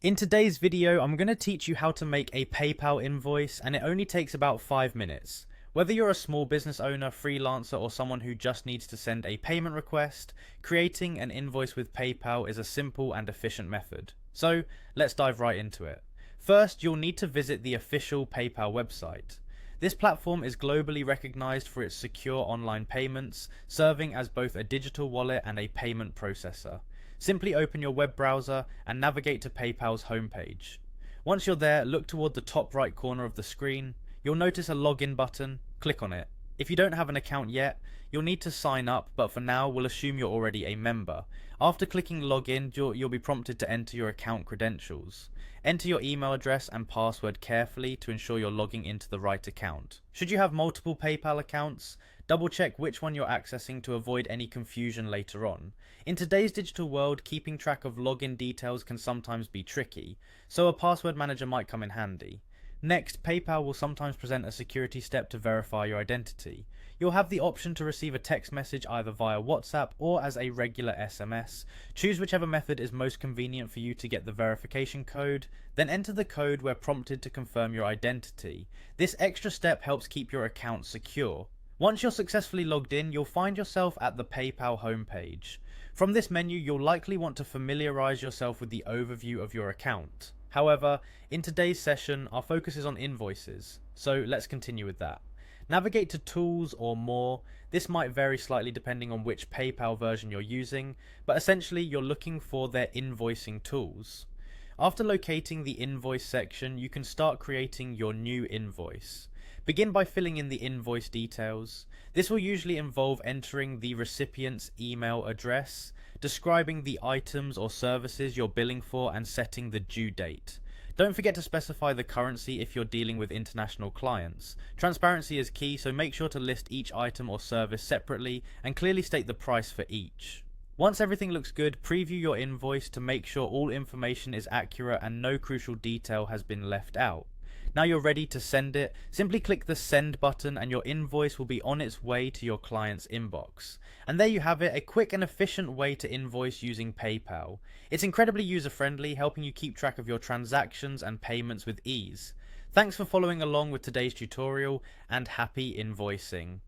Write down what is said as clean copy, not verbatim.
In today's video, I'm going to teach you how to make a PayPal invoice, and it only takes about 5 minutes. Whether you're a small business owner, freelancer, or someone who just needs to send a payment request, creating an invoice with PayPal is a simple and efficient method. So let's dive right into it. First, you'll need to visit the official PayPal website. This platform is globally recognized for its secure online payments, serving as both a digital wallet and a payment processor. Simply open your web browser and navigate to PayPal's homepage. Once you're there, look toward the top right corner of the screen. You'll notice a login button. Click on it. If you don't have an account yet, you'll need to sign up, but for now we'll assume you're already a member. After clicking login, you'll be prompted to enter your account credentials. Enter your email address and password carefully to ensure you're logging into the right account. Should you have multiple PayPal accounts, double check which one you're accessing to avoid any confusion later on. In today's digital world, keeping track of login details can sometimes be tricky, so a password manager might come in handy. Next, PayPal will sometimes present a security step to verify your identity. You'll have the option to receive a text message either via WhatsApp or as a regular SMS. Choose whichever method is most convenient for you to get the verification code, then enter the code where prompted to confirm your identity. This extra step helps keep your account secure. Once you're successfully logged in, you'll find yourself at the PayPal homepage. From this menu, you'll likely want to familiarize yourself with the overview of your account. However, in today's session, our focus is on invoices, so let's continue with that. Navigate to Tools or More. This might vary slightly depending on which PayPal version you're using, but essentially you're looking for their invoicing tools. After locating the invoice section, you can start creating your new invoice. Begin by filling in the invoice details. This will usually involve entering the recipient's email address, describing the items or services you're billing for, and setting the due date. Don't forget to specify the currency if you're dealing with international clients. Transparency is key, so make sure to list each item or service separately and clearly state the price for each. Once everything looks good, preview your invoice to make sure all information is accurate and no crucial detail has been left out. Now you're ready to send it, simply click the send button and your invoice will be on its way to your client's inbox. And there you have it, a quick and efficient way to invoice using PayPal. It's incredibly user-friendly, helping you keep track of your transactions and payments with ease. Thanks for following along with today's tutorial, and happy invoicing.